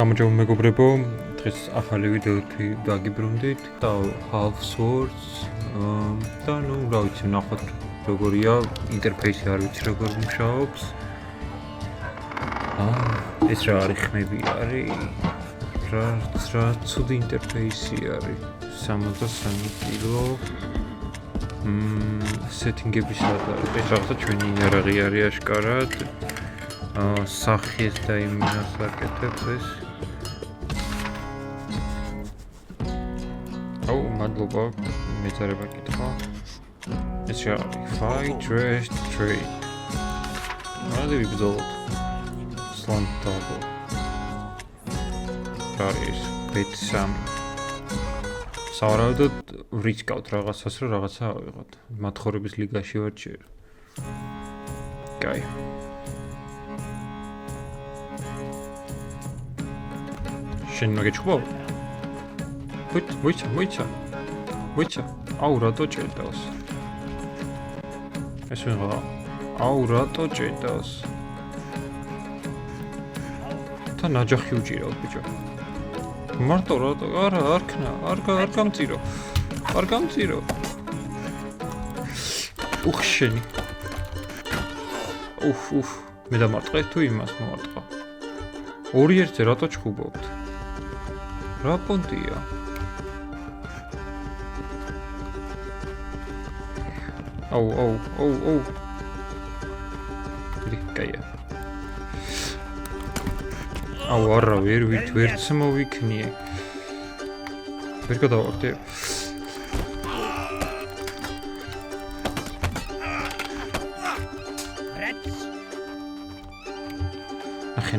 გამარჯობა მეგობრებო, დღეს ახალი ვიდეოთი დაგიბრუნდით და Half Swords და ნუ რა ვიცი ნახოთ როგორია ინტერფეისი არ ვიცი როგორ მუშაობს. ეს რა არის ხმები არის რა ცუდი ინტერფეისი არის 63 კილო სეტინგების არის ეს რაღაცა ჩვენი იარაღი არის აშკარად სახეს და იმას აკეთებს ეს მადლობა მეწარება კითხვა ეს რა არის fight rest trade მოდი ვიბრძოლოთ slant double არის bet3 სავარაუდოდ ვრიჩკავთ რაღაცას რომ რაღაცა ავიღოთ მათხოვრების ლიგაში ვარ ჯერ კაი შენ მოგეჩხუბო? ვიცა აუ რატო ჭედავს? ეს ვიღა აუ რატო ჭედავს? თა ნაჯახი უჭირავთ ბიჭო მარტო რატო არა არ ქნა არ გამწირო შენი მე დამარტყე თუ იმას მომარტყა ორი ერთზე რატო ჩხუბობთ? რა პონტია? აუ კაია აუ არა ვერც მოვიქნიე ვერ გადავარდე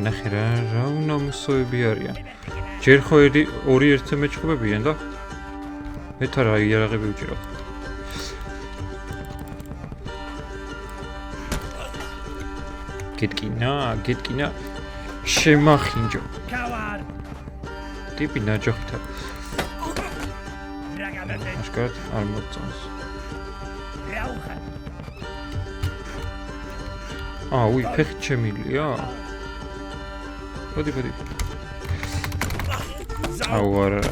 ნახე რა უნამუსოები არიან ჯერ ხო ორი ერთზე მეჩხუბებიან და მეთა რა იარაღები უჭირავთ გეტკინა შემახინჯო ტიპი ნაჯახით აშკარად არ მოწონს უი ფეხი ჩემილია მოდი არა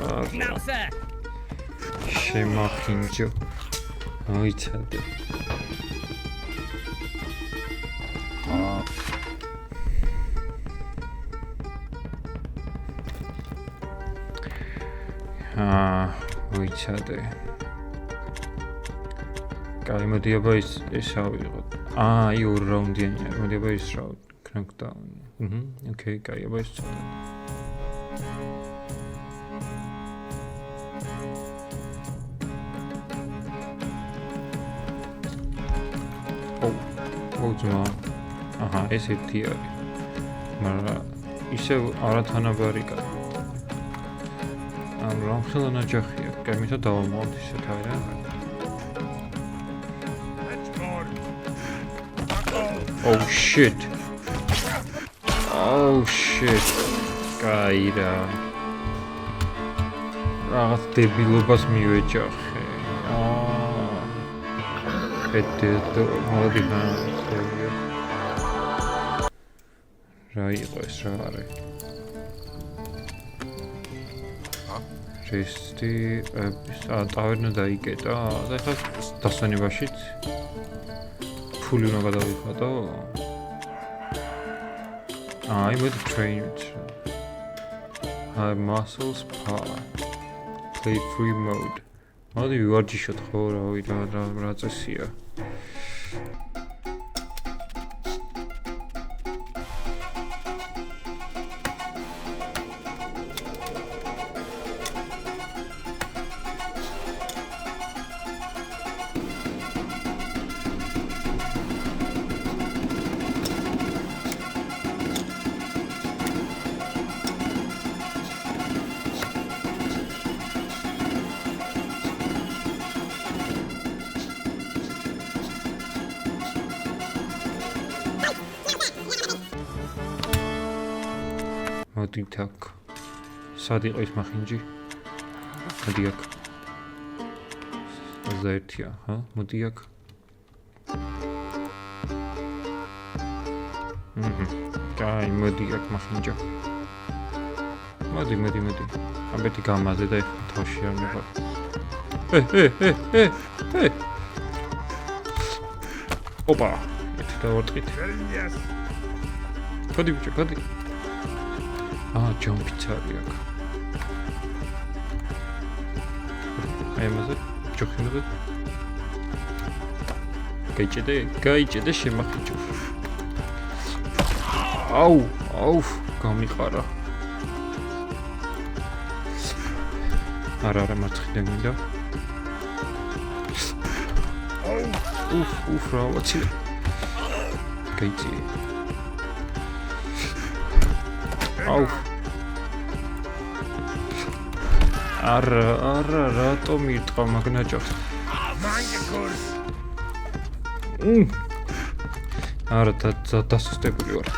შემახინჯო მოიცადე ვიცადე კაი მოდი აბა ეს ავიღოთ აი ორ რაუნდიანია მოდი აბა ეს რა knockdown ოკეი კაი აბა ეს ცოტა ძმა ეს ერთი არის მაგრამ ისევ არათანაბარი კაცი რამხელა ნაჯახია კაი მითხა დავამოვოთ ისეთ არა shit კაი რა რაღაც დებილობას მივეჯახე მოდი რა იყო ეს რა არის რესტი ტავერნა დაიკეტა და ახლა დასვენებაშიც ფული უნდა გადავიხადო აი მოდი train high muscles power play free mode მოდი ვივარჯიშოთ ხო რა წესია მოდი თაკ სად იყო ის მახინჯი მოდი აქ 21-ია მოდი აქ კაი მოდი აქ მახინჯა მოდი. ამბეთი გამაზე და ეხლა თავში არ მიყარ. ოპა, ეს დავარტყით. გადი ბიჭო, გადი. ჯამპიც არის აქ. აი მასე, ჯოხინოზე. გაიჭედე შემახიჭო. აუ, გამიყარა. არა, მარცხიდან მინდა. უფ, რა ვაცი. გაიწი. აუ. არა, რატომ ირტყა მაგნაჭავს? არა, დასუსტებული ვარ.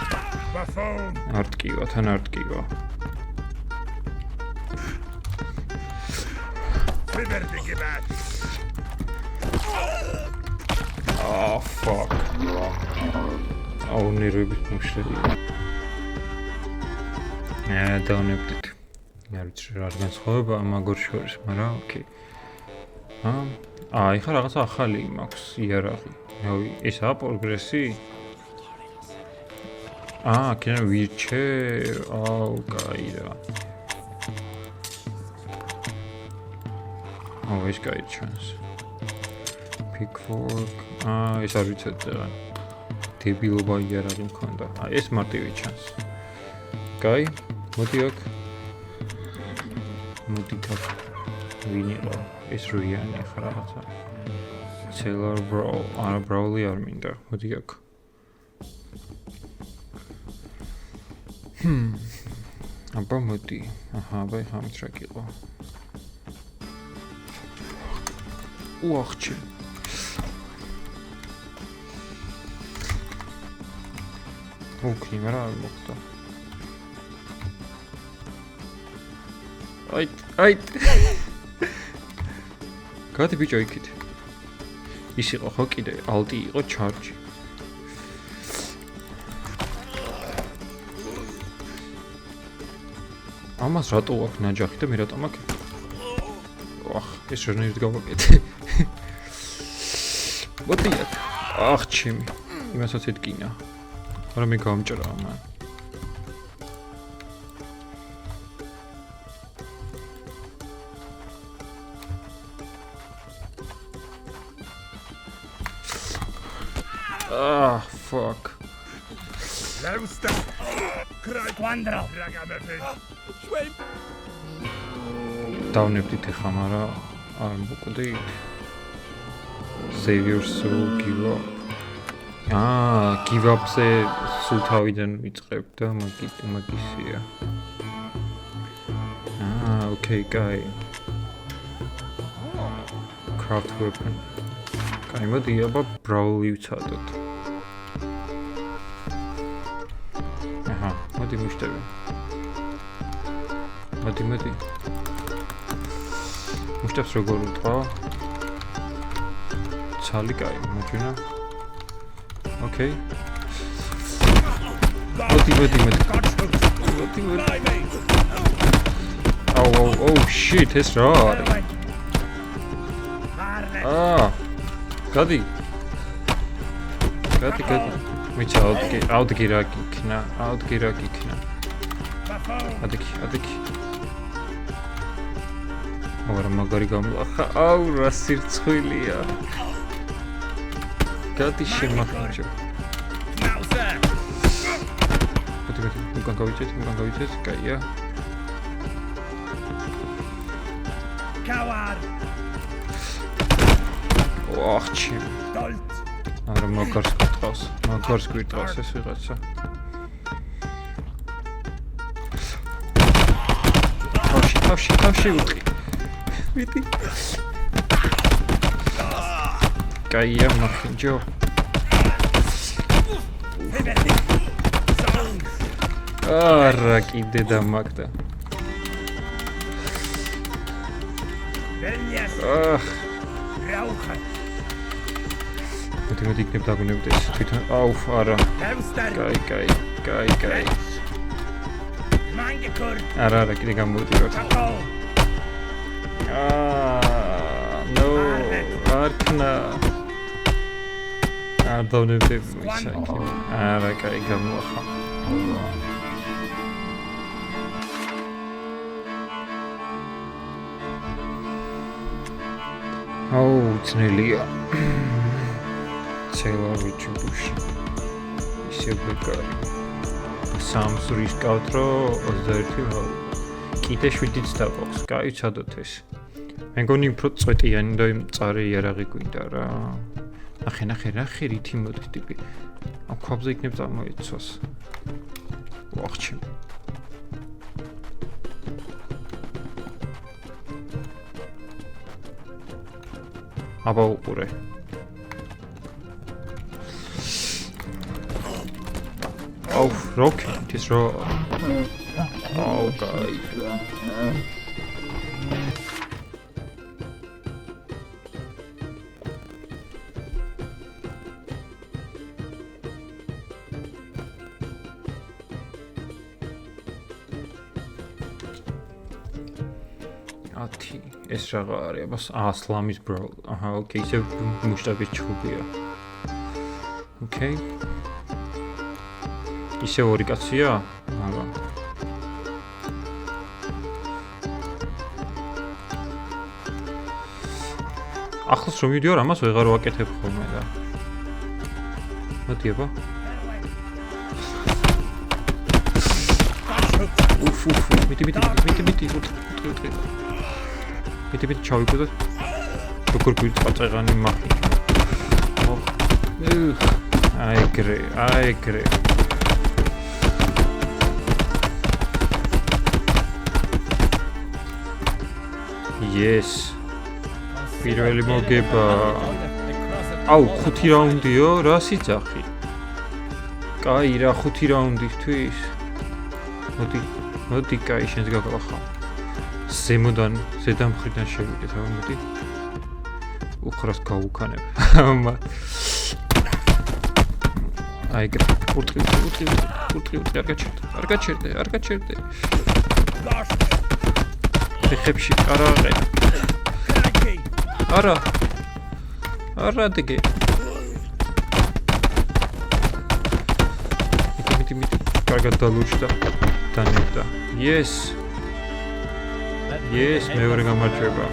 არ ტკივა, თან არ ტკივა. Fuck. ნერვებით მოშლილია. დავნებდით. არ ვიცი რა განსხვავება მაგორ შორის, მაგრამ ოკეი. ეხლა რაღაცა ახალი მაქვს იარაღი. ესაა პროგრესი? can wheelchair. კაი რა. ეს კაი ჩანს. Pickfork. ეს არ ვიცით რა. დებილობა იარაღი მქონდა. ეს მარტივი ჩანს. კაი, მოდი აქ. ვინილო. ეს რუიანი ახლა რაღაცა. Sailor Brawl. Brawly არ მინდა. მოდი აქ. აბა მოდი. აბა ეხლა ამტრაკილო. უახჩი. ოკეი, მაგრამ არ მოხდა. აი. გადი ბიჭო იქით. ის იყო ხო კიდე ალტი იყო ჩარჯი. ამას რატო აქვს ნაჯახი და მე რატომ აქ? ეს რანერით გავაკეთე. მოდი აქ. ჩემი. იმასაც ეთკინა. არა მე გამჭრა მან. Fuck. Lausta. Quandro. დავნებდით ახლა, მაგრამ არ მოკვდით. Save your soul, give up. Give up-ზე სულ თავიდან ვიწყებ და მაგისია. Okay, guy. Craft weapon. კაი, მოდი აბა Brawly ვცადოთ. მოდი მუშტები. მოდი. მუშტებს როგორ უთყვა? ცალი კაი, მოჯინა. Okay. მოდი. Oh shit, ეს რა არის? გადი. მიცა აუდგი რა გიქნა. ადიქი. მაგრამ მაგარი გამლახა. რა სირცხვილია. გადი შემახიჭო. მოდი, უკან გავიწეთ, კაია. Coward. ოხჩი. არა მაგარს გვიტყავს ეს ვიღაცა. თავში უტყი. ვიტი. კაია მახინჯო. არა კიდე დამაგდა. მოდი იქნებ დაგუნებდეს თვითონ. არა. კაი. არა, კიდე გამოვიდივართ. No, არქნა. Don't არა, კაი გამოახა. ძნელია. ცელა ვიჩუბუში. ისე ბეკარი. სამს რისკავთ, რომ 21 ვარ. კიდე 7-იც დაყავს. კაი, ჩადოთ ეს. მე მგონი უფრო წვეტიანი და მწარე იარაღი გვინდა რა. ნახე, რითი მოდის ტიპი. ამ ქვაბზე იქნებ წარმოიცვას. ვახჩი. აბა უყურე. აუ, როკეტ ის რო. აუ, კაი. ეს რაღა არის? აბა, სლამის bro. აჰა, ოკეი, ისე მუშტების ჩხუბია. ოკეი. ისე ორი კაცია? აბა. ახლოს რომ მივიდიო, ამას ვეღარ ვაკეთებ ხოლმე და. მოდი აბა. უფ, მიტი. მიტი ჩავიკვირდა. როგორ გვიწაწეღანი მახი. აიგრე. Yes. პირველი მოგება. აუ, 5 რაუნდიო, რა სიძახი. კაი რა, 5 რაუნდისთვის. მოდი, კაი, შენს გაგახავ. ზემოდან, ზედამხრიდან შევიდეთ, აბა მოდი. უხრას გავუქანებ. აიგრე, უტრი, არ გაჩერდე. ხებში არა აყენა. არა დეგე. მიტი. კარგად დალურჯდა. დანებდა. Yes, მეორე გამარჯვება.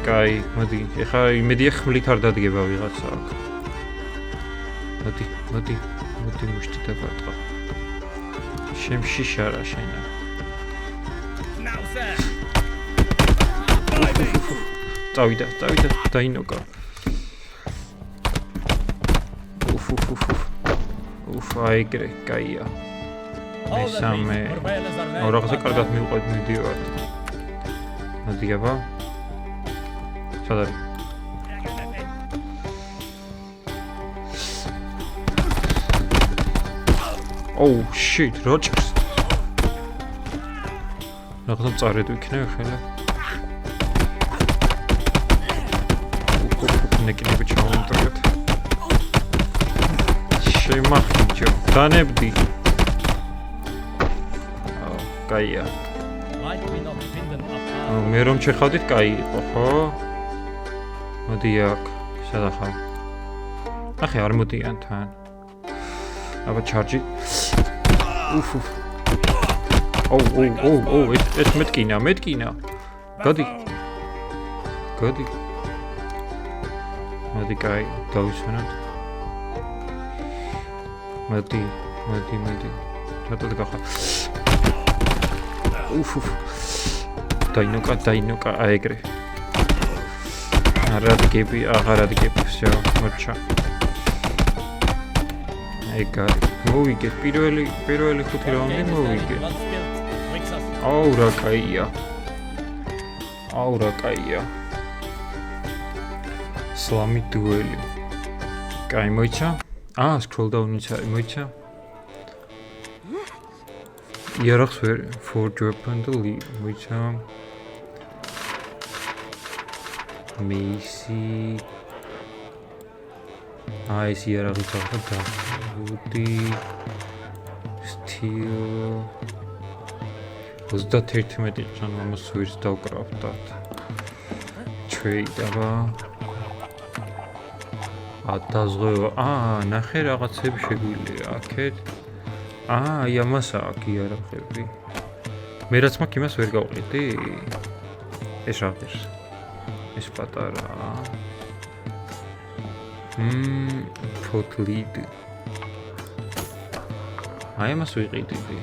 კაი, მოდი. ეხლა იმედია ხმლით არ დადგება ვიღაცა აქ. მოდი მუშტი დაბარტყა. შემში შარა შენა. წავიდა, დაინოკა. აიგრე, კაია. მესამე. რაღაცა კარგად მივყვეთ მიდივართ. მოდი აბა. სად არის? Oh shit, როჭს. რაღაცა წარედ ვიქნებ ხელა. ნეკინები ჩავუმტრეთ. შემახიჯო. დანებდი. კაია. მე რომ შეხავდით, კაი იყო, ხო? მოდი აქ, სადახარ. ნახე, არ მოდიან თან. აბა ჩარჯი. უფ. ეს მეტკინა. გადი. მოდი, კაი, დავისვენოთ. მოდი. რატოდ გახარ? უფ. დაინოკა, აეგრე. აღარ ადგები, всё, მოჩა. ეგარი. მოვიგე, პირველი 5 რაუნდი მოვიგე. აუ რა კაია. სლამი დუელი. კაი მოიცა? scroll down-იც არის, მოიცა? იარაღს ვერ forge weapon და leave, მოიცა? მეისი ეს იარაღი წავდა და უტი steel 31 წან ამას ვირს დავკრავდათ. Trade აბა. დაზღვევა. ნახე რაღაცები შეგვიძლია აქეთ. აი ამას აქ იარაღები. მე რაც მაქვს იმას ვერ გავყიდი. ეს რა ღირს? ეს პატარა. Potlead. აი ამას ვიყიდიდი.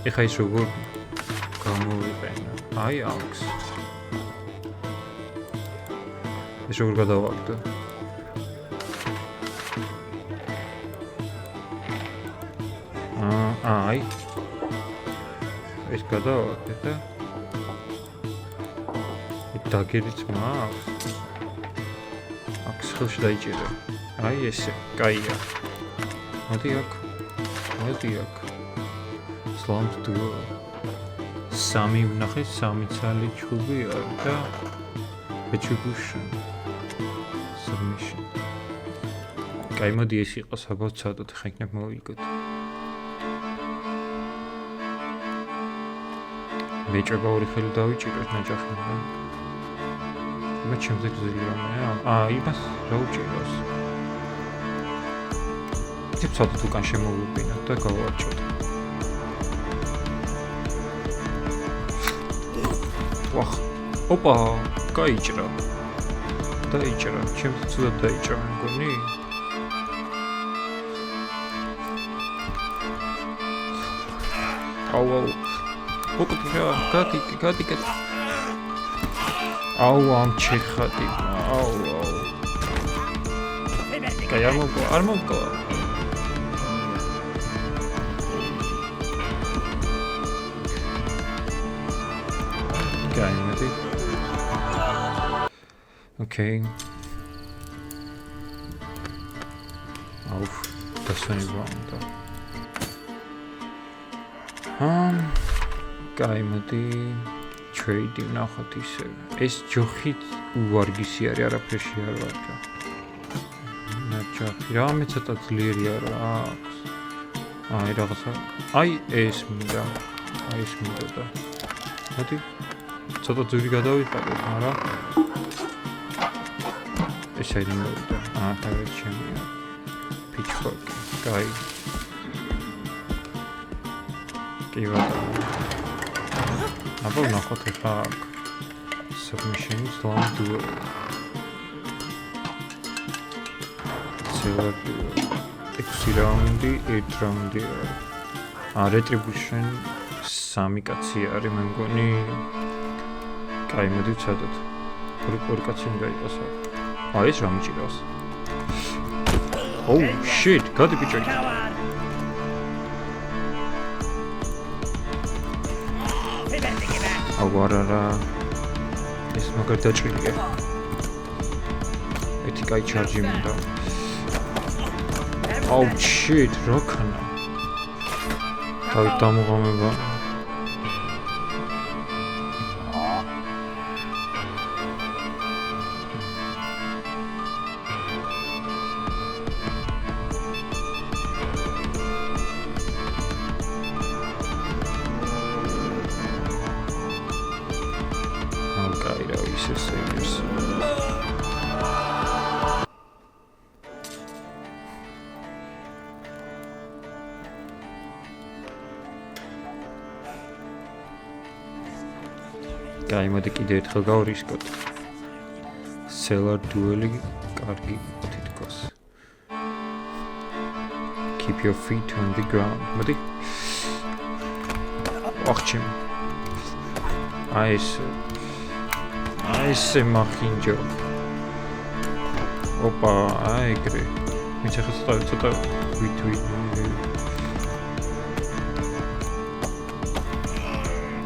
ეხა ის როგორ გამოვიყენო? აი აქვს. ეს როგორ გადავაგდო? აი. ეს გადავაგდე და დაგერიც მაქვს. აქ ხელში დაიჭირე. აი ესე, კაია. მოდი აქ. Slums duel. სამი ვნახე, სამი ცალი ჩხუბი არ და retribution. Submission. კაი, მოდი ეს იყოს აბა ცადოთ, ხა იქნებ მოვიგოთ. მეჭება ორი ხელი დავიჭიროთ ნაჯახიდან. მე ჩემზე გზელი რამეა? იმას რა უჭირავს? ეს ცადოთ უკან შემოვუვინოთ და გავარჩოთ. ვახ. ოპა, გაიჭრა. დაიჭრა, ჩემს ცუდად დაიჭრა, მგონი? აუ. ოპა, გადი. აუ, ამ ჩეხატი. აუ. კაი, არ მოგკლა. Okay. Auf, das war nicht wrong da. Geil, მოდი trade ვნახოთ ისე. ეს ჯოხით უვარგისი არის, არაფერში არ ვარგა. ნაჯახი, რამე ცოტა ძლიერი არა აქვს. აი რაღაცა. აი ეს მინდა. და. მოდი ცოტა ძვირი გადავიყავოთ, მაგრამ ეს არ იმოვიდა. თავი ჩემია. Pitchfork. Guy. კი ბატონო. აბა ნახოთ ახლა submission slum duel. Silver duel. 6 რაუნდი, 1 რაუნდი. retribution 3 კაცი არის მე მგონი. კაი, მოდი ვცადოთ. ორი კაცი უნდა იყოს აქ. ეს რა მიჭირავს? Oh shit, გადი ბიჭო. აუარა. ეს მაგარ დაჭრილია. ეთი კაი ჩარჯი მინდა. Oh shit, როქანა. თავი დამოღამება. კაი, მოდი კიდე ერთხელ გავრისკოთ. Cellar duel-ი კარგი თითქოს. Keep your feet on the ground. მოდი. ოხჩემ. აი ესე მახინჯო. ოპა, აი ეგრე. მე ცოტა ვიტვი.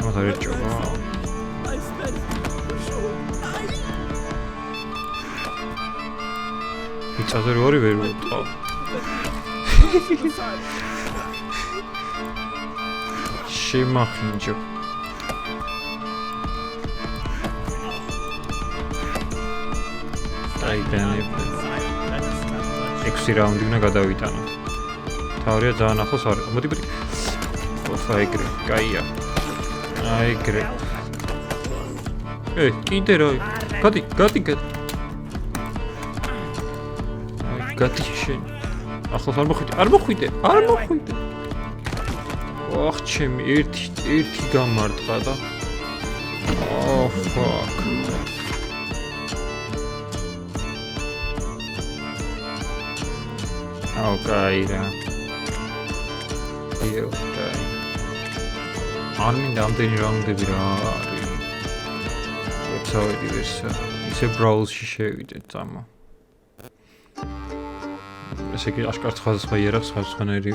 მოდარიჭო. იწაზე ორი ვერ ვუტყავ. შემახინჯო. აი დანები. 6 რაუნდი უნდა გადავიტანოთ. თავია ძალიან ახლოს არის. მოდი. აიგრე, კაია. აიგრე. კიდე რა. გადი. გადი შენ. ახლა არ მოხვიდე. ოხ, ჩემი ერთი გამარტყა და. Oh fuck. Okay, რა. Okay. არ მინდა ამდენი რაუნდები რა არის. ვეცავედი ისე ბრაულში შევიდეთ წამო. ესე იგი აშკარად სხვადასხვა იერარქია სხვადასხვანაირი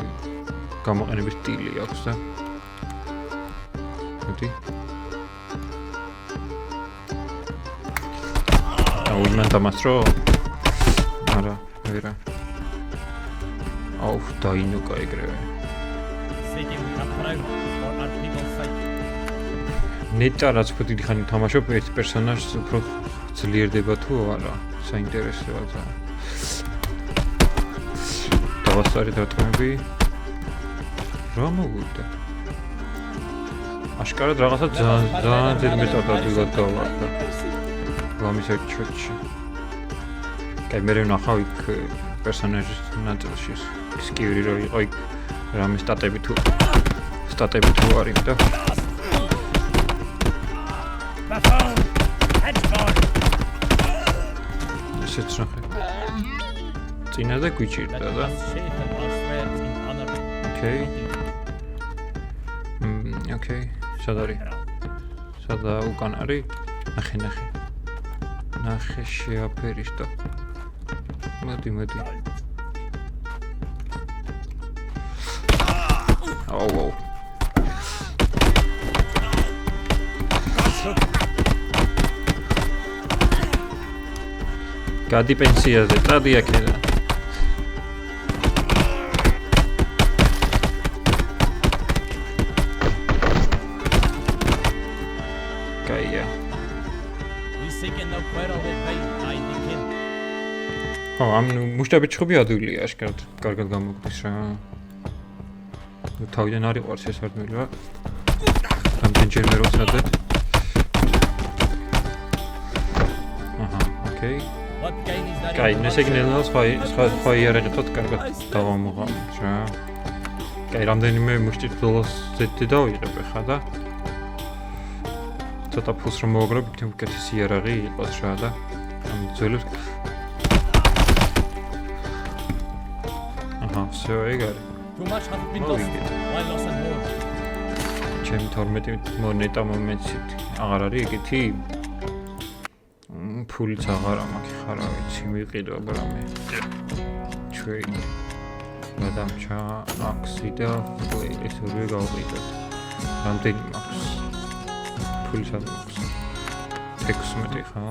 გამოყენების სტილი აქვს და. მოდი. Uzman tamastro. Ara, vera. Auf, dainu kaigre. Neta რაც უფრო დიდი ხანი თამაშობ, ერთ პერსონაჟს უფრო ძლიერდება თუ არა, საინტერესოა და. დავასწარი დათქმები. რა მოგვიდა? აშკარად რაღაცა ძალიან დიდ მეტოდად დავარდა. Გამისეთ ჩოჩი. კაი, მე ვნახავ იქ პერსონაჟის ნაწილში სკივრი რო იყო იქ რამე სტატები თუ არის და ესეც ნახე. წინა და გვიჭირდა და. ოკეი. სად არის? სადა უკან არის? ნახე. ნახე შეაფერის და მოდი აუ გადი პენსიაზე წადი აქედან კაია ამ მუშტაბი ჩხუბი ადვილია აშკარად კარგად გამოგდის რა თავიდან არ იყვარს ეს სარდმელი რა რამდენჯერმე რო ვცადეთ ოკეი კაი ნესეგნელს სხვა იარაღეთოთ კარგად დავამოღამთ რა კაი რამდენიმე მუშტის ბოლოს ზეთი დავიღებ ხა და ცოტა ფულს რომ მოვაგრებ იქნებ უკეთესი იარაღი იყოს რა და ამ ძველებს всё, ეგარი. ჩემი 12 მონეტა მომეცით. აღარ არის ეგეთი? ფულიც აღარ მაქვს, ხარა ვიცი, მიყიდო რამე. ჩვენი. გადამჩა აქსი და ეს ორივე გავყიდოთ. რამდენი მაქვს? ფულიც არ მაქვს. 16 ხა?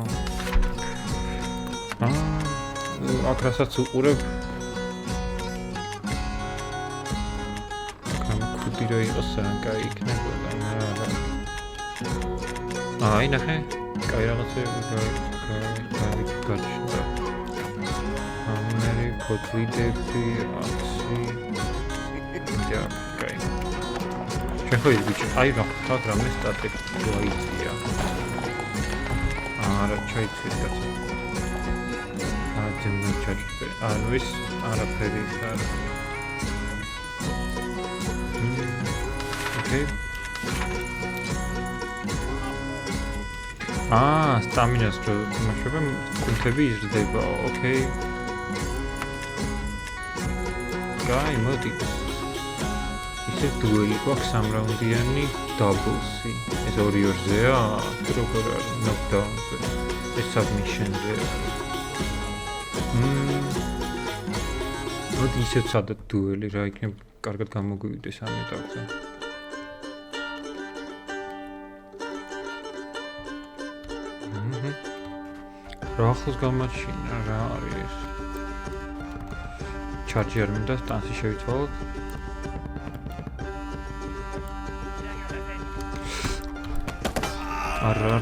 აქ რასაც უყურებ ვიდეო იყოს კაი იქნებოდა აი ნახე კაი რაღაცები გაჩნდა ამერი ფოტოიდები აცი და კაი შეხოი ბიჭი აი რა ხარ რამე სტატები მოიწია არა ჩაიცვიდა აძემო ჩაჭდე ანუ ის არაფერი არ სტამინას რო თამაშობ, კუნთები იზრდება, ოკეი. კაი, მოდი. ისე დუელი გვაქვს 3 რაუნდიანი დაბლსი. ეს 2-2-ზეა, როგორ არის ნოკდაუნზე. ეს საბმიშენზე. მოდი ისე წადოთ დუელი რა იქნება კარგად გამოგვივიდეს ამ ეტაპზე. რა ახალს გამაჩინა რა არის ჩარჯი არ მინდა სტანსი შევიცვალოთ არა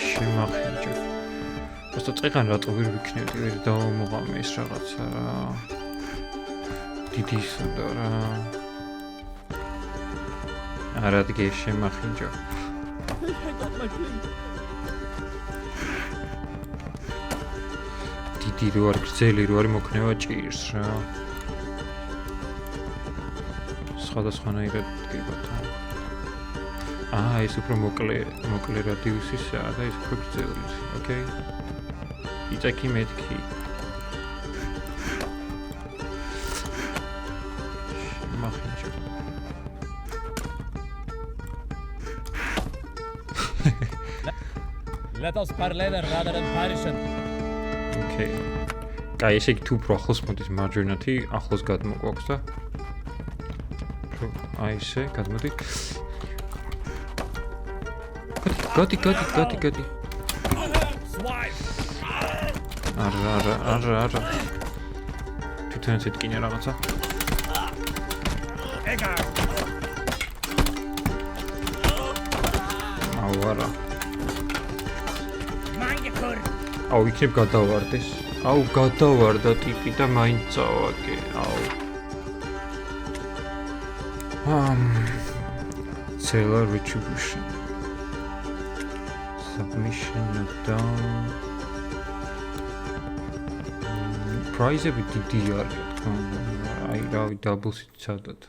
შემახინჯო просто წეღან რატო ვერ ვიქნები, ვერ დავამოღამე ეს რაღაცა რა. დიდის უნდა რა. არა დგე შემახინჯო. დიდი რო არ გრძელი რო არის მოკნება ჭირს რა. სხვადასხვანაირად დგებათ. ეს უფრო მოკლე რადიუსისაა და ეს უფრო გრძელი. ოკეი. იწაკი მეთქი. მახინჯო. Let us parler rather than Parisian. Okay. Კაი, ესე იგი თუ უფრო ახლოს მოდის მარჯვენათი, ახლოს გადმოგვაქვს და აი ესე გადმოდი. გადი. არა. თვითონაც ეთკინე რაღაცა. Ega. არა. Mangekur. იქნებ გადავარდეს. გადავარდა ტიპი და მაინც წავაგე. Sailor retribution. Submission of down. Prize-ები დიდი არის, თქო. აი, რავი, double-ით ჩადოთ.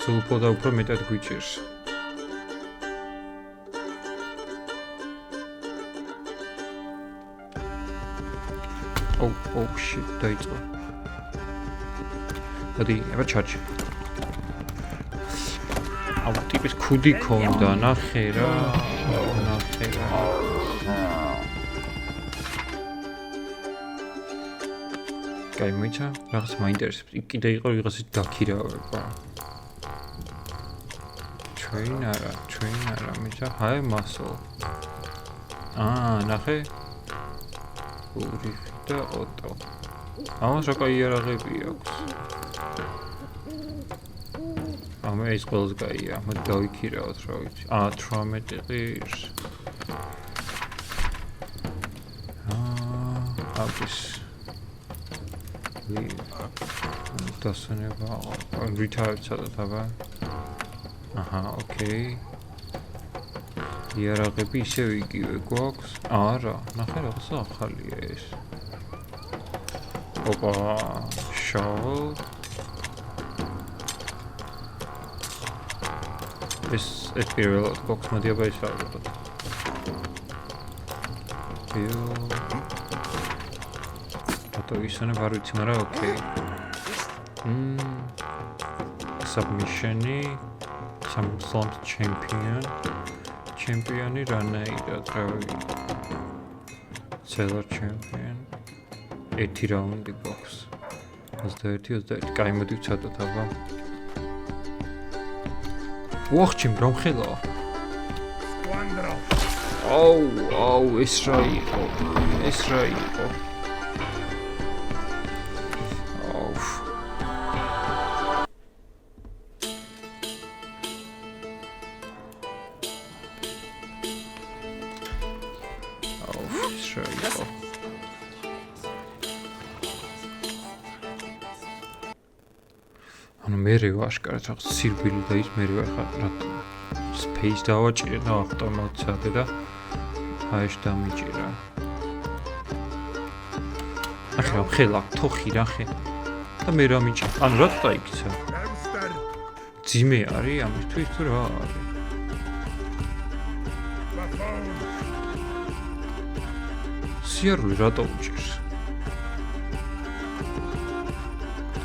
სულ უფრო მეტად გვიჭირს. Oh shit, დაიწყო. დადი, აბა ჩარჩი. ტიპის ქუდი ქონდა, ნახე რა. კაი, მოიცა, რაღაც მაინტერესებს. კიდე იყო ვიღაცის დაქირავება. Train არა, მოიცა, ჰაი muscle. ნახე. ურიფ და ოტო. ამას რა კაი იარაღები აქვს. ეს ყველას გაია, მოდი დავიქირავოთ რა ვიცი. 18 ღირს. აბის. დასვენება. ვითარებ ცოტა აბა. ოკეი. იარაღები ისევ იგივე გვაქვს. არა, ნახე რაღაცა ახალია ეს. ოპა, shovel. ეს პირველად გვაქვს, მოდი აბა ის ავიღოთ. რატო ისინი არ ვიცი, მაგრამ ოკეი. Submission-ი, some champion. ჩემპიონი რანაირად, რავი. Sailor champion. 1 რაუნდი გვაქვს. 21. კაი, მოდი ვცადოთ აბა. ვახჩი მრამხელა. Squandro. ეს რა იყო? მე ვაშკარად რაღაც სირბილი და ის მე ვარ რა space დავაჭირე და ავტომატურად და აიშ დამიჭირა. ახლა ხელა თოხი რახე და მე რა მიჭირა. ანუ რა დაიქცა? ძიმე არის ამისთვის თუ რა არის? სიარული რატო უჭირს?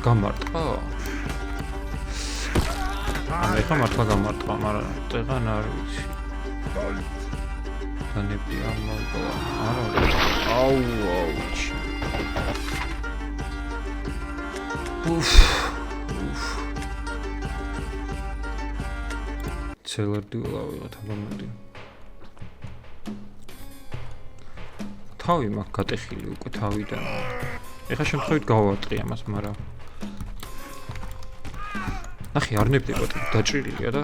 გამარტყა? ეხლა მართლა გამარტყა, მაგრამ წეღან არ ვიცი. დანები ამოყვა. არა. აუჩი. Sailor duel ავიღოთ აბა მოდი. თავი მაგ გატეხილი უკვე თავიდან. ეხლა შემთხვევით გავაწყი ამას, მაგრამ ნახე არ ნებდება დაჭრილია და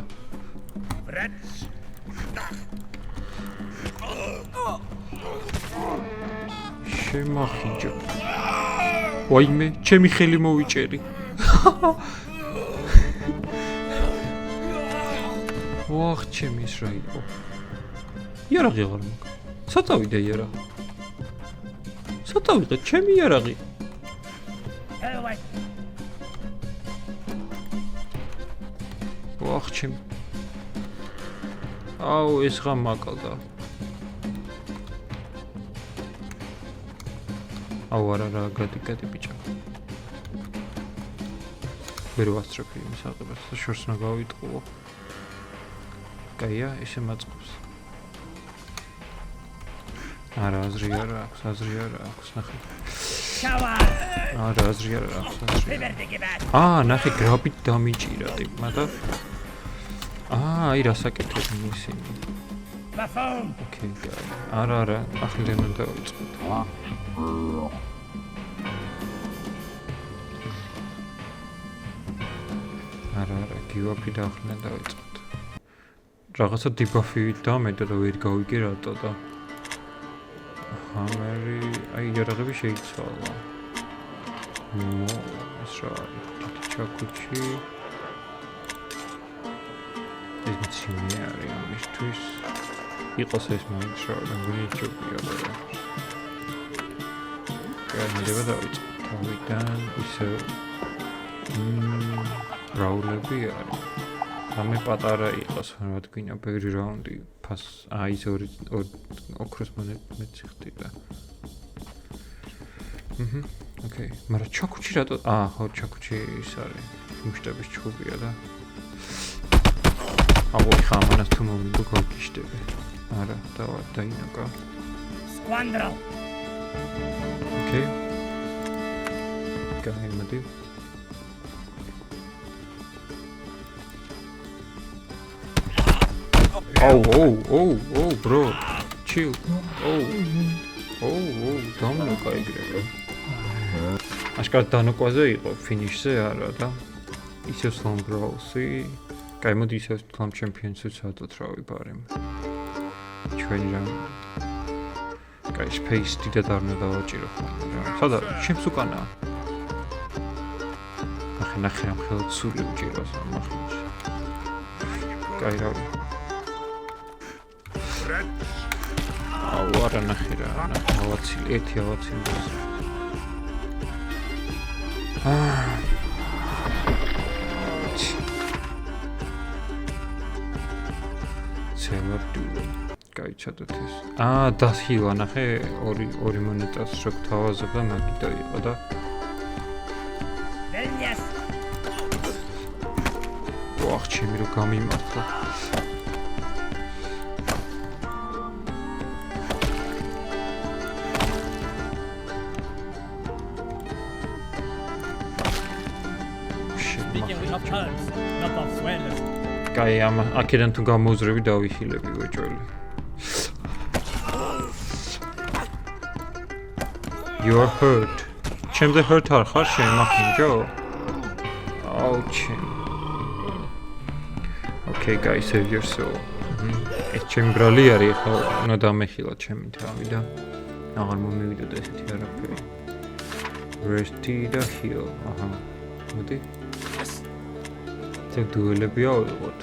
შემახინჯა. ვაიმე, ჩემი ხელი მოვიჭერი. ვახ, ჩემი ის რა იყო? იარაღი აღარ მაქვს. საწავიდე იარაღი. საწავიდე, ჩემი იარაღი. ვახ, ჩემი. აუ, ეს რა მაკლდა. აუ, არა, გადი ბიჭო. ვერ ვასწრებ იმის აღებას, შორს უნდა გავიტყუო. კაია, ესე მაწყობს. არა, აზრი არა აქვს, ნახე. არა, აზრი არა აქვს. ნახე, გრაბით დამიჭირა ტიპმა და აი რასაკეთებენ ისინი. ოკეი, არა, ახლიდან უნდა დავიწყოთ. არა, გივაფი და ახლიდან დავიწყოთ. რაღაცა დიბაფი დამედა და ვერ გავიგე რატო და ამერი, აი იარაღები შეიცვალა. ეს რა არის? ჩაკუჩი. ეს მცირე არის ამისთვის. იყოს ეს მაინც რა, გიჩვია და. გადადება დავიწყოთ. თავიდან ისე რაულები არის. ამე პატარა იყოს, რა თქვია, ბევრი რაუნდი ფას ის ორი ოქროს მონეტები ხდება. ოკეი, მაგრამ ჩაკუჩი რატო? ხო, ჩაკუჩი ის არის. მუშტების ჩხუბია და აუ, ხამანას თუ მომიდო გაგიშტები. არა, დაინაკა. Squandrel. ოკეი. გაიმედი. Oh, bro. Chill. დამოკა ეგრევე. აშკარად დანოკვაზე იყო ფინიშზე არა და ისევ Slum Bros-ი. კაი, მოდი ისევ Slum Champions-ს ვცადოთ რა ვიბარემ. ჩვენი რა. კაი, space დიდად არ უნდა დავაჭირო ხოლმე. სადა ჩემს უკანაა. ნახე ამ ხელთ სული უჭიროს ამ ახალში. კაი რა. აუ, არა ნახე რა, ავაცილი, ერთი ავაცილი. ცელარდუო. კაი, ჩადოთ ეს. დასხილა ნახე, ორი მონეტას რო გთავაზებდა, მაგიტო იყო და ვახ, ჩემი რო გამიმართლა. კაი, აქედან თუ გამოვზრები დავიხილები ვეჭველი. You are hurt. ჩემზე hurt არ ხარ შენ მახინჯო? აუ, ჩემ. Okay, guys, save your soul. ეს ჩემი ბრალი არის, ხო, უნდა დამეხილა ჩემი თავი და აღარ მომივიდოდა ესეთი არაფერი. Resty და heal. მოდი. ეს დუელები ავიღოთ.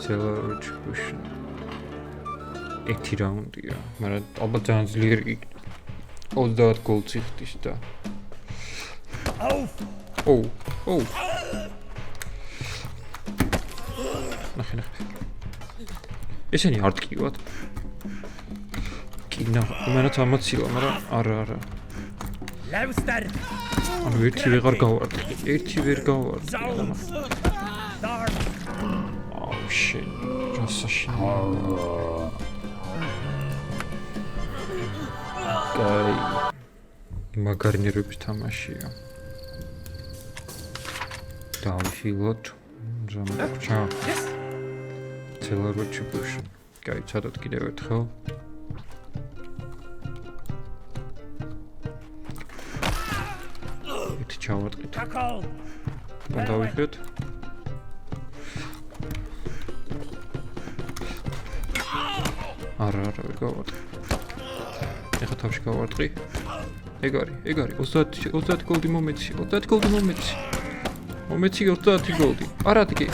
Cellar Retribution. ერთი რაუნდია, მაგრამ ალბათ ძალიან ძლიერი 30 გოლს იხდის და. ოუ. ნახე. ესენი არ ტკივათ. კინა, მანაც ამაცილა, მაგრამ არა. Lauster. ანუ ერთი ვეღარ გავარდი. ერთი ვერ გავარდი. Shit. Just კაი. მაგარი ნერვების თამაშია. დავიხილოთ. ზამთრა. Cellar Retribution. კაი, ცადოთ კიდევ ერთხელ. ეთი ჩავატყით. დავიხილოთ. არა, ვერ გავარტყი. ეხლა თავში გავარტყი. ეგ არის 30 გოლდი მომეცი 30 გოლდი მომეცი 30 გოლდი არა დგე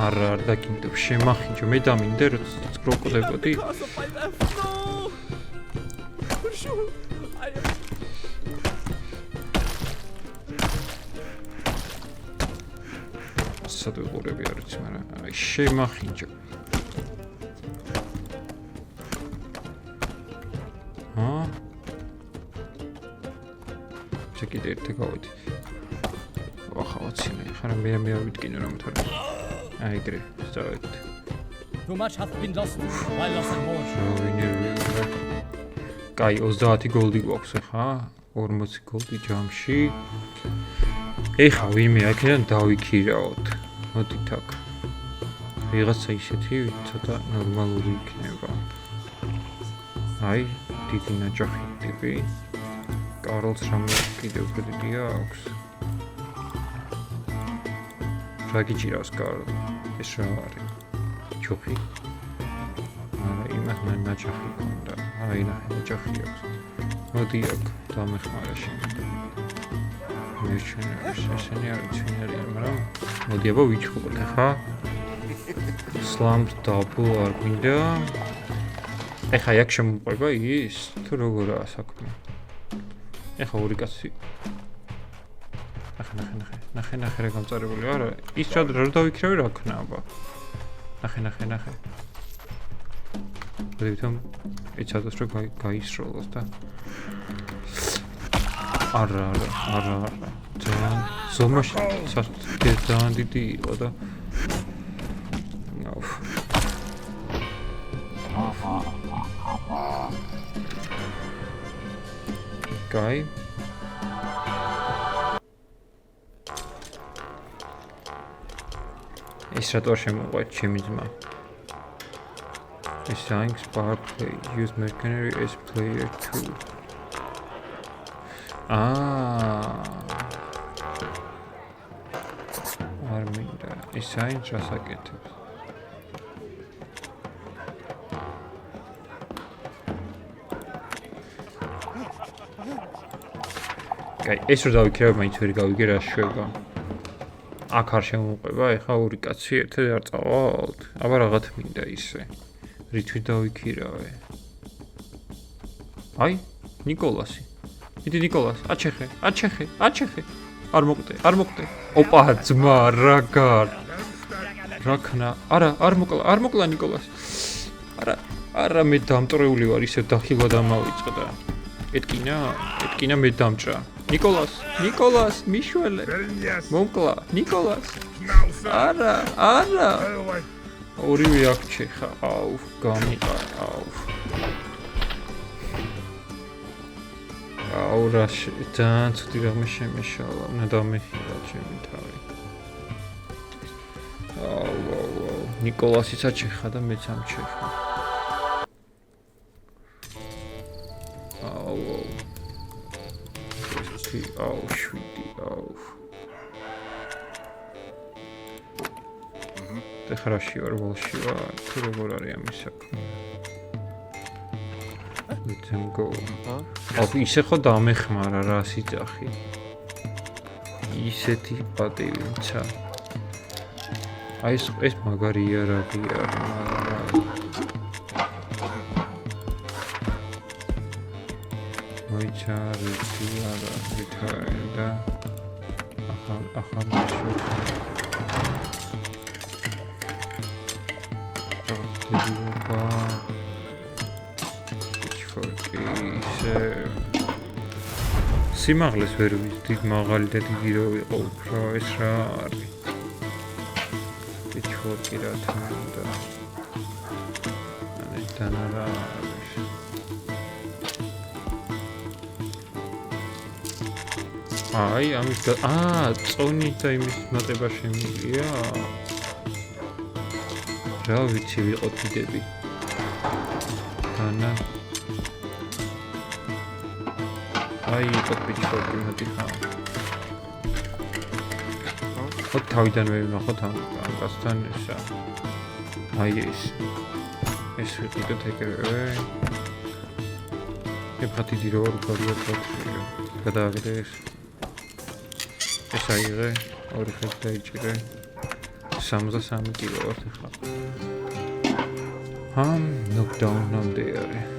არა დაკინდებ შემახინჯო მე დამინდე როცა წროყდებოდი სად ვიყურები არ ვიცი მაგრამ აი შემახინჯო კიდე ერთი გავიდი. ვახავაცინე, ხარა მე ავიდგინე რომ თორე. აი ეგრე, სწორედ. Too much has been lost while lost and more. კაი 30 გოლდი გვაქვს ხა? 40 გოლდი ჯამში. ეხა ვინმე აქედან დავიქირავთ. მოდით აქ. ვიღაცა ისეთი ცოტა ნორმალური იქნება. აი, დიდი ნაჯახი ტიპი. კარლს რამე კიდევ გიდია აქვს. რა გიჭირავს კარლ? ეს რა არის? ჯოხი. არა, იმას მე ნაჯახი ქონდა. აი, ნაჯახი აქვს. მოდი აქ დამეხმარა შენ. მე შენ არ ვიცინერია, მაგრამ მოდი აბა ვიჩხუბოთ ხა? სლამპ დაბლ არ გვინდა. ეხა აქ შემოყვება ის? თუ როგორაა საქმე? ეხა ორი კაცი. ნახე რა გამწარებული არა. ის რა დავიქირავე რა ქნა აბა. ნახე. მოდით ეცადოს რომ გაისროლოს და არა. ძალიან ზომაში ძალიან დიდი იყო და კაი ეს რატო შემოყვეთ ჩემი ძმა ეს thanks spark play use mercenary as player 2 არ მინდა ეს thanks რას აკეთებს კაი ეს რო დავიქირავე მაინც ვერ გავიგე რა შვება აქ არ შემოყვება ეხა ორი კაცი ერთად არ წავალთ აბა რაღაც მინდა ისე რითვით დავიქირავე აი ნიკოლასი იდი ნიკოლას აჩეხე არ მოკვდე ოპა ძმა რა ქნა არ მოკლა ნიკოლას არა მე დამტრეული ვარ ისე დახილვა დამავიწყდა ეტკინა მე დამჭრა ნიკოლას მიშველე მომკლა ნიკოლას არა ორივე აქ ჩეხა აუ გამიყარ აუ რა ძალიან ცუდი რამე შემეშალა უნდა დამეხილა ჩემი თავი აუ ნიკოლასაც აჩეხა და მეც ამჩეხა აუ შვიდი ეხრაში ვარ ბოლში ვარ თუ როგორ არის ამის საქმე მიცემგო აუ ისე ხო დამეხმარა რა სიძახი ისეთი პატივიცა აი ეს მაგარი იარაღია მოიჩარეთი არა ვიქარდა ახალ სიმაღლეს ვერ ვიცი მაღალი და დიდი რო იყო უფრო ეს რა არის პიჩხორკი რა თქმა უნდა აი ამის წონი და იმის მატება შემიძლია რა ვიცი ვიყო დიდები ანა აი იყო პიჩხორკი მოდი ხა ხო თავიდან ვერ ვნახოთ ამ კაცთან ესა აი ეს ვიყიდოთ ეგრევე. ეხლა დიდი რო გარია ფოთლია. გადააგდე ეს. ეს აიღე, ორი ხელი დაიჭირე. 63 კილო ვართ ახლა. ნოკდაუნამდე არის.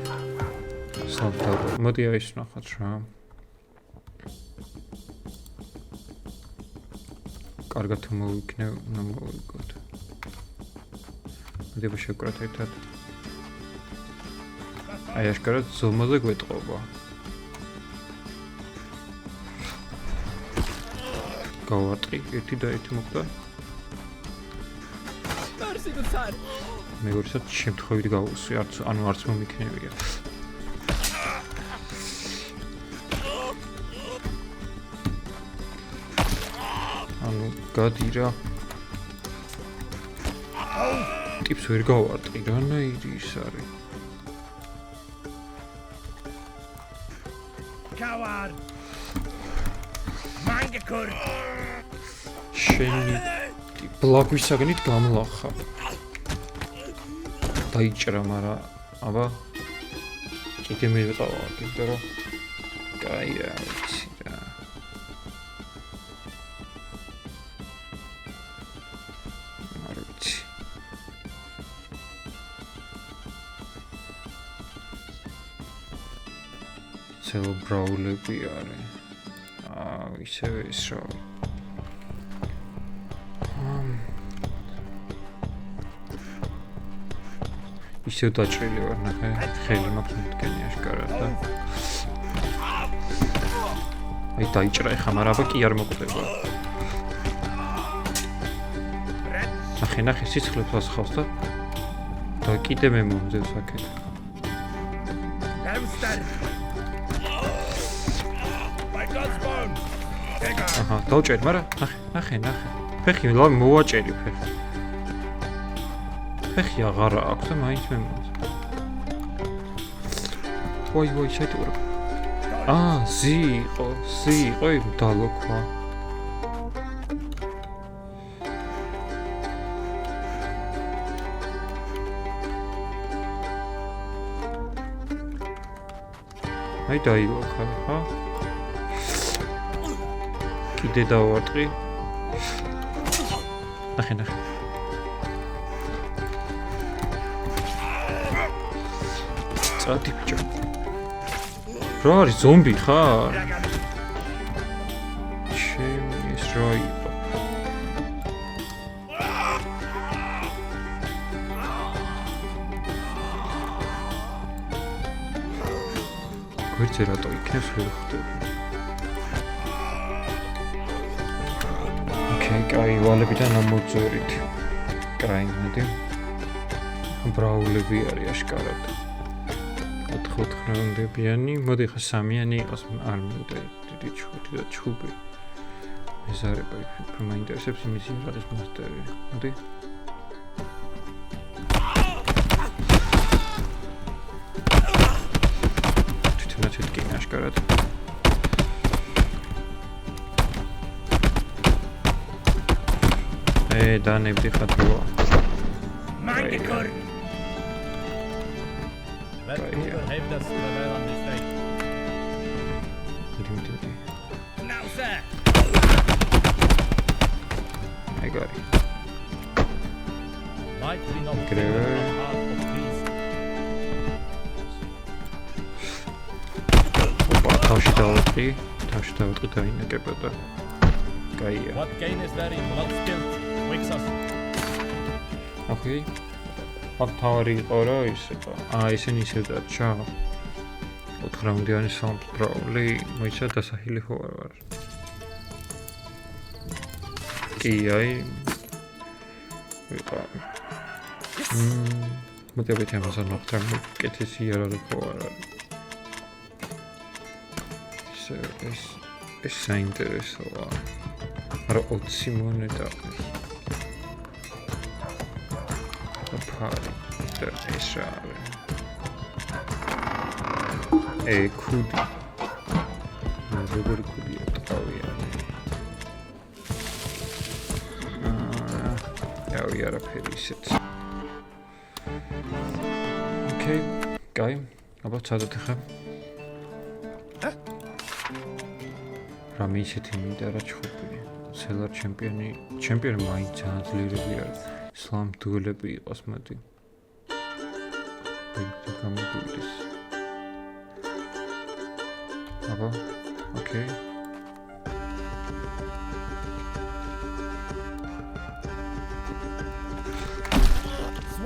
სამთავრო. მოდი არის ნახოთ რა. კარგად მოვიქნევ, უნდა მოვიგოთ. მოდი შევკრათ ერთად. აი აშკარად ზომაზე გვეტყობა. გავარტყი, ერთი და ერთი მოხდა. მეგობრებო, შემთხვევით გავუსვი, არც მომიქნევია. გადი რა. ტიპს ვერ გავარტყი, რანაირი ის არის. Coward! Mangekur! შენი ბლაგვისაგნით გამლახა. დაიჭრა, მაგრამ აბა კიდე მივეყავა, კიდე რა. კაია, ვიცი რა. ცელო ბრაულები არის. ისევე ის რა. ისევ დაჭრილი ვარ, ნახე, ხელი მაქვს მდგენი აშკარად და. აი დაიჭრა ეხა, მაგრამ აბა კი არ მოკვდება. ნახე, სიცხლებს ასხავს და კიდე მე მომძევს აქეთ. აჰა, დავჭერ, მაგრამ ნახე. ფეხი ლავი მოვაჭერი ფეხი. ფეხი აღარ აქვს და მაინც მე მომწ. ვაი, შეიტყურებ. ზი იყო, დალოქვა. აი დაილოქა, ხა? კიდე დავარტყი. ნახე. წადი ბიჭო. რა არის ზომბი ხარ? ჩემი ეს რა იყო? გვერდზე რატო იქნებს ვერ ხვდები. კაი, ვალებიდან ამოძვერით. კაი, მოდი. ბრაულები არის აშკარად. 4-4-ნდებიანი, მოდი ხა სამიანი იყოს, არ მინდა დიდი ჩხუბი და ჩხუბი. ეზარება უფრო მაინტერესებს იმისი რაღაც მასტერი. მოდი. თვითონაც ეთქი აშკარად. დანებდი ხათუა. Mangekur! Vancouver heeft das wel aan de steek. Dit. Now, sir! I got it. Might we not Krijgen we- build a path of peace? Opa, თავში დავატყი დაინაკებოდა. კაია. What gain is there in blood spilled? Wixos. ოკეი. აქ თავი იყო რა ისება. ისინი ისევ დაჭა. 4 რაუნდიანი სამბრაული, მოიცა დასახილი ხო არ ვარ. კი, აი. ვიყავ. მოდი ამას ნახტარ, კეთესი არ არის ხო არ არის. ეს საინტერესოა. არა 20 მონეტა. ფარი და ეს არის. ქუდი. როგორი ქუდია ტყავიანი. ავი არაფერი ისეთ. Okay, კაი, აბა ცადოთ ახლა. რამე ისეთი მინდა რა ჩხუბი. სელარ ჩემპიონი მაინც ძალიან ძლიერები არის. სლამ დუელები იყოს მოდი. ვიქტორ გამოგულის. აბა, okay.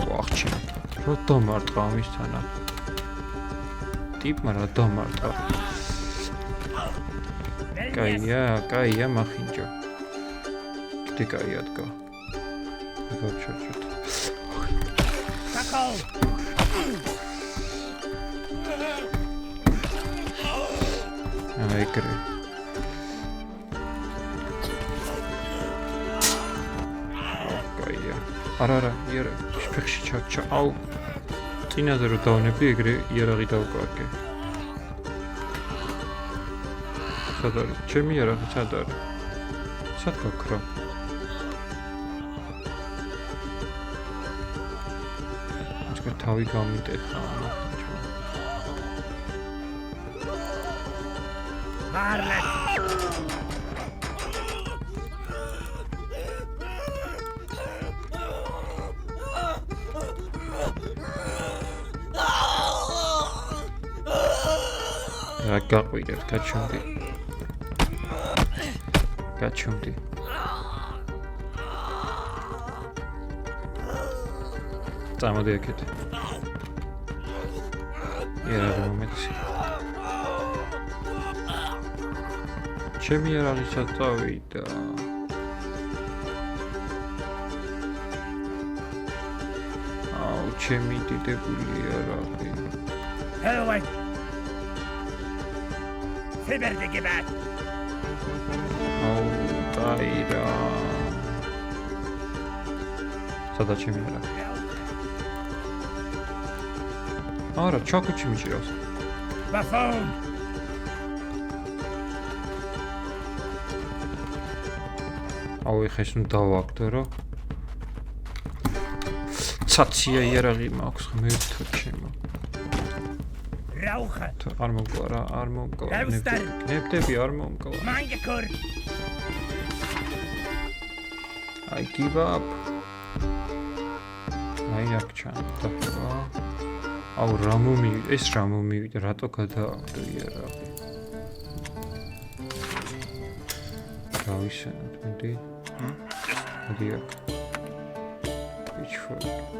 ვახჩი. რო დამარტყა ამისთანა. ტიპმა რა დამარტყა. კაია, მახინჯო. კიდე კაია დგა. გორჩოჩოთ. Tackle! ეგრე. კაია. არა, იარა, ფეხში ჩაჩა. აუ. წინაზე რო დავნები, ეგრე იარაღი დავკარგე. სად არის? ჩემი იარაღი სად არის? სად გაქრა? ეს თავი გამიტეხა. Marlet! რა გაყვიდეთ, გაჩუმდი. წამოდი აქეთ. იარაღი მომეცი. ჩემი იარაღი ჩაწავიდა. აუ, ჩემი დიდებული იარაღი. Hello, Fiberde gebat! აუ, დაირა. სადა ჩემი იარაღი? არა, ჩაკუჩი მიჭირავს. Buffon! აუ, ეხა ეს ნუ დავაგდო, რა. ცაცია იარაღი მაქვს, ღმერთო ჩემო. Rauche! არ მომკლა რა, არ მომკლა. Ევსტარ! ნებდები არ მომკლა. Mangekur! I give up. აი აქ ჩანდა. აუ, რა მომივიდა, რატო გადააგდო იარაღი. გავისენოთ, მოდი. მოდი აქ.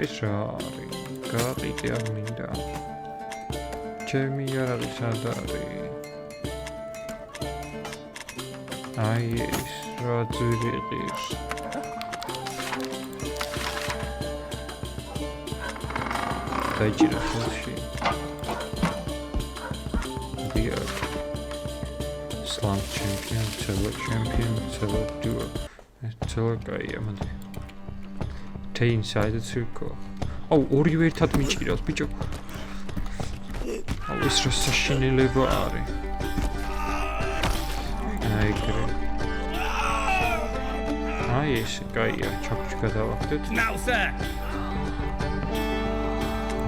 ეს რა არის? გაყიდე არ მინდა. ჩემი იარაღი სად არის? აი ეს რა ძვირიღის. დაიჭირა ხელში. დიახ. Slam champion, Celo duo. Celo კაია, მოდი. Stay inside the circle. აუ, ორივე ერთად მიჭირავს, ბიჭო. აუ, ეს რა საშინელება არის. ეგრე. აი ეს კაია, ჩაკუჩი გადავახდეთ. Now, sir!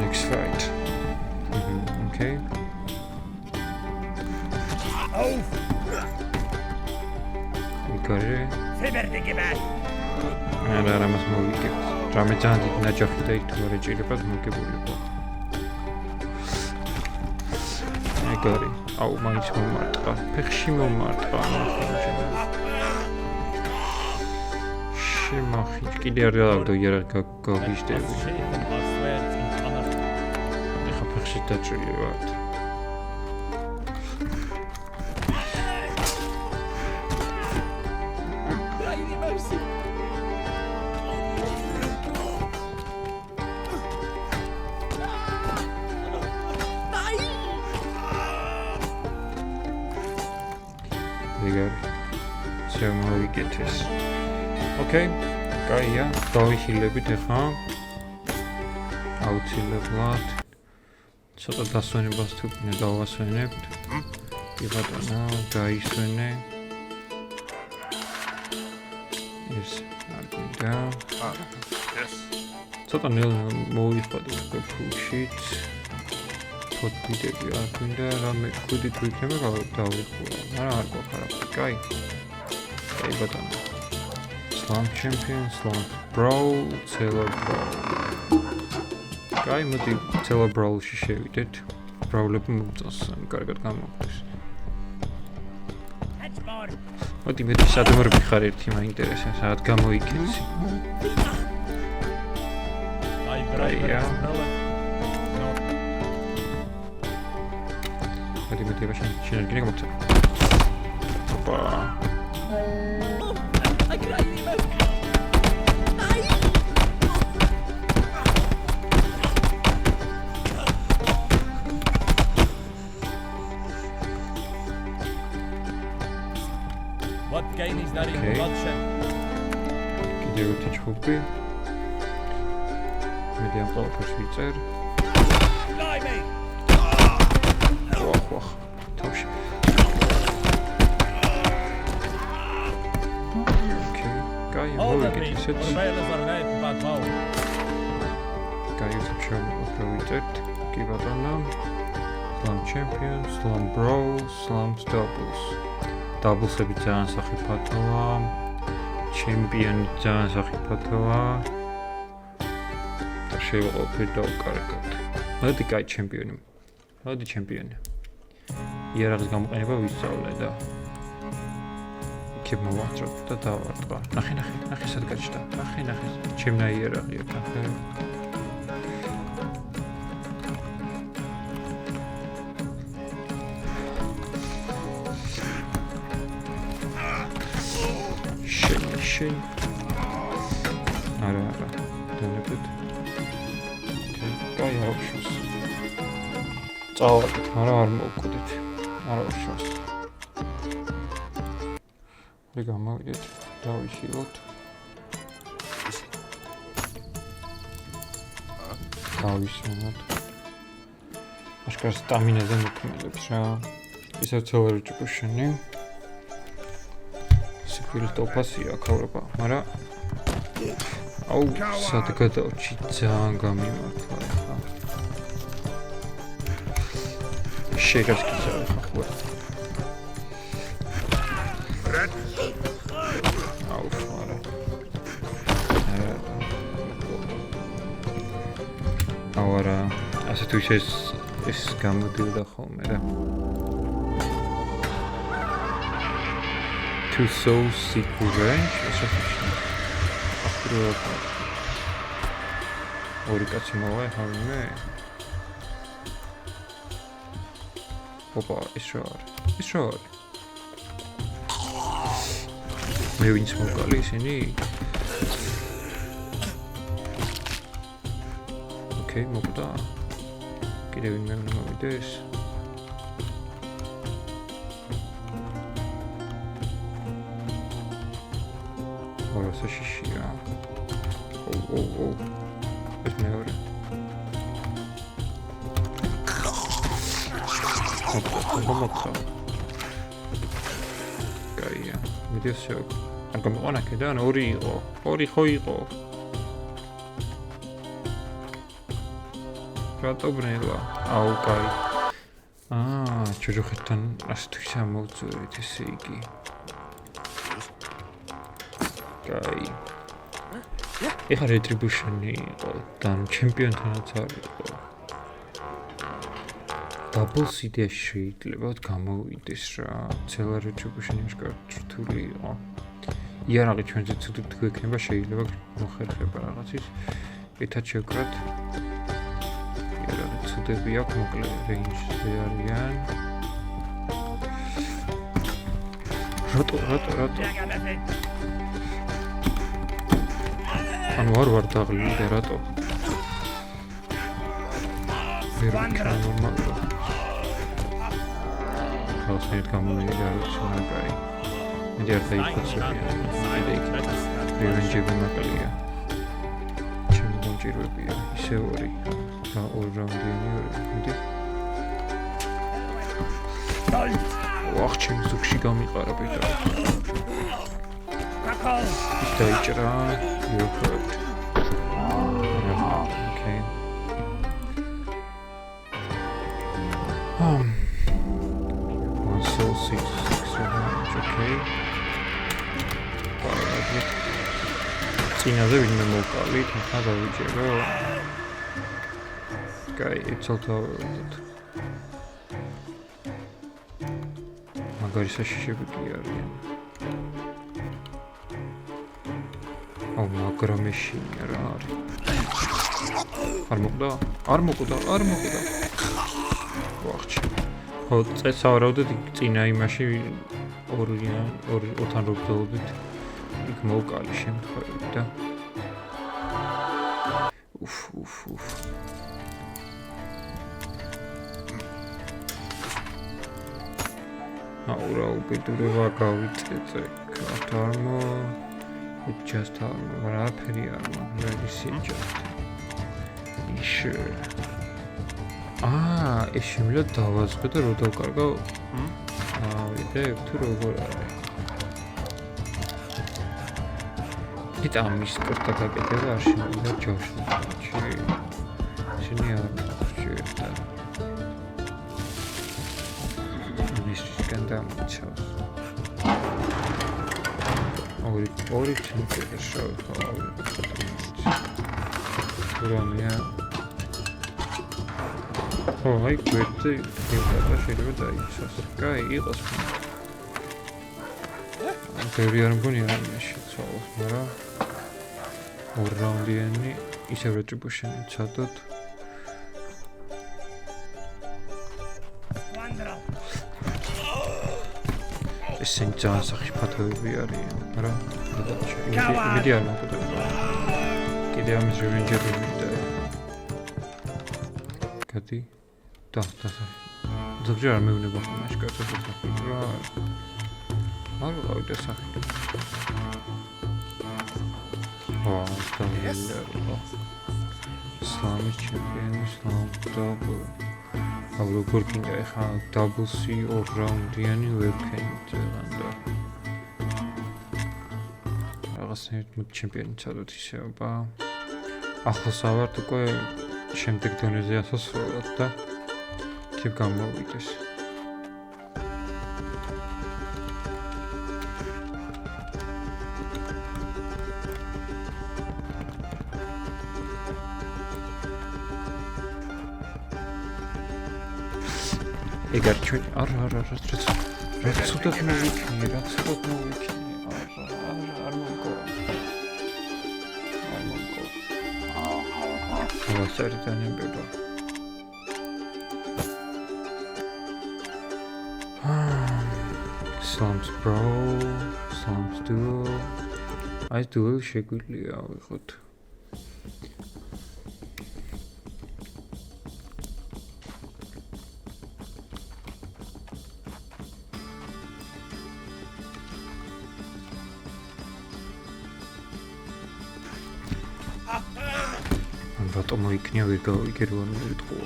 Next fight. Okay. Auf! Ikare. Fiberde gebat! არა მას მოვიგებთ. რამე ძალიან დიდი ნაჯახი და იქ თუ არ ეჭირებათ მოგებულიყო. ეგარი. აუ, მაინც მომარტყა. ფეხში მომარტყა. შემახიჭ. კიდე არ დავაგდო იარაღი გაგიჟდები. Schäfen auswärts in Kammer. ეხა ფეხში დაჭრილი ვარ. მოვიგეთ ეს. ოკეი, კაია, დავიხილებით ახლა. აუცილებლად. ცოტა დასვენებას თუ კიდე დავასვენებთ. კი ბატონო, დაისვენე. ეს არ გინდა. ცოტა ნელ მოვიხადოთ ფულშიც. ფოტვიდები არ გვინდა რამე კუდი თუ იქნება დავიხურა. არა არ გვაქვს არაფერი. კაი. კაი ბატონო. Slam Champion, Slam Brawl, Cellar Brawl. კაი, მოდი Cellar Brawl-ში შევიდეთ. Brawl-ები მოგწონს, კარგად გამოგდის. Hatch more. მოდი მეტი სადმე ვიხარ ერთი მაინტერესებს, სადაც გამოიქცი. I break yeah. No. მოდი ბაშენ შეიძლება გამოგცა. ოპა. I cried him out. What gain is there in Okay. bloodshed? კიდევ ერთი ჯგუფი. მედი ამ ყველაფერს ვიწერ. Blimey! ვახ. თავში. ოკეი. კაი, All the მოვიგეთ things. ისეთ. Surveillance are made by power. კაი, ვიწერ. კი ბატონო. Slam Champion, Slam Brawl, Slam Doubles. Doubles-ები ძალიან სახიფათოა. ჩემპიონი ძალიან სახიფათოა. და შევაყოფილ დავკარგოთ. მოდი კაი ჩემპიონი. მოდი ჩემპიონი. იარაღის გამოყენება ვისწავლე და იქ მოვაწროთ და დავარტყა. ნახე სად გაჩნდა. ნახე. ჩემნა იარაღია, ნახე. შენ არა დანებეთ კაი აუშოს წავარდით არა არ მოვკვდით არა აუშოს მე გამოვიდეთ დავიშილოთ დავისვენოთ აშკარად სტამინაზე მოქმედებს რა ისევ ცელარი ჭკუშენი ფილტოფასია ქავრობა, მაგრამ აუ, სად გადავჭი ძალიან გამიმართლა ხა. შეგასკიცავ ხა. აუ, არა. აუ, არა. ასე თუ ეს გამოდიოდა ხოლმე რა. Two souls sequel range. ორი კაცი მოვა ხავინე. ოპა, ის რა არის? მე ვინც მოგალი ისინი? ოკეი, მოგდა. კიდევ ვინმე უნდა მოვიდეს? შიშია. ო. ეს მეორე. მოხდა. კაია. მიდიოსო. ან გამოყანა კიდან ორი იყო. ორი ხო იყო. რატო ბრელა? აუ, კაი. ჯოჯოხეთთან ასე თუ ისე მოვწურით ესე იგი. კაი. ეხა retribution-ი იყო და ჩემპიონთანაც არის იყო. Double CD შეიძლება გამოვიდეს რა. Cellar retribution-ი შეკრთული იყო. იარაღი ჩვენზე ცუდად გვექნება შეიძლება მოხერხება რაღაცის. ეთაც შევკრათ. იარაღი ცუდები აქვს მოკლე range-ზე არიან. რატო? ანუ არ დაღლილი და რატო? ვერ ვიქნა ნორმალურად. ხალხით გამომივიდა ცნაკაი. მე არ დაიფოცებია. რევენჯები მაკლია. ჩემი დამჭირვებია. ისე ორი. და ორ რაუნდიანი ორი. მიდი. ვახ, ჩემი ზუგში გამიყარა პიტა. ის დაიჭრა. You're correct. Okay. One soul, 6 damage, okay. წინაზე ვინმე მოვყალით, ახლა დავიჭერო. კაი, ეცალ დავველოდოთ. მაგარი საშიშები კი არიან. აუ, მაგრამ ეშინია რა არის. არ მოკვდა. ვახჩი. ხო, წეს ავრავდით წინა იმაში ოთან რო ბრძოლობდით. იქ მოვკალი შემთხვევით და უფ. აუ რა უბედურება გავიწეწე. კარტარმო just რა ფერი არ მაგარი სიჯათ. ისე. ეს შემიძლია დავაზღე და რო დავკარგავ. ვიდეო თუ როგორ არის. იტა ამის კორტა გაკეთება არ შემიძლია ჯავში. შენი არ შეერთა. ისკენ დამიცავს. ორი ჩინკერა შავ. რამია. აი გვერდზე იმპერატა შეიძლება დაიცვას. კაი, იყოს. ბევრი არ მგონია რამე შეცვალოს, მაგრამ ორ რაუნდიანი ისევ რეტრიბუშენი ჩადოთ. ესენ ძალიან სახიფათოები არიან, მაგრამ იმედი არ მოგვდება. კიდე ამის რევენჯერი მივიდა. კატი და ზოგჯერ არ მეუბნება ხმაში კაცებს სახი რა არ ვიყავით სახი სტამბილო სლამის ჩემპიონი სლამ დაბლ აუ როგორ გინდა ეხა დაბლსი ორ რაუნდიანი ვერქენი ძელანდა რაღაცნაირად ჩემპიონი წადოთ ისეობა ახლოს ავართ უკვე შემდეგ დონეზე ასასრულად და იქ გამოვიდეს. ეგარ ჩვენ არა ცუდად მოვიქნი არ მოგო სარიტანებება Slums bro, slums duel. Այս duel შეგვიძლია ავიღოთ. რატომ მოიქნია ვიგერ ვარ მეთქო.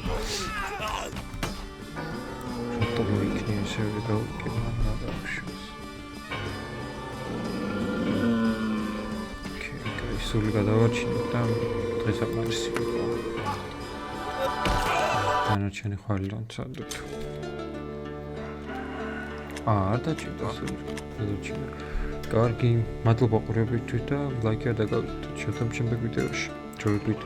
რატომ მოიქნია შევიდა ვიგერ ნადავშოს. სული გადავარჩინე და დღეს აპარისი იყო. დანარჩენი ხვალიდან წადოთ. არ დაჭირდა სული. დაჭირდა. კარგი, მადლობა ყურებისთვის და ლაიქი არ დაგავიწყდეთ. შევხვდებით შემდეგ ვიდეოში. ჯობებით.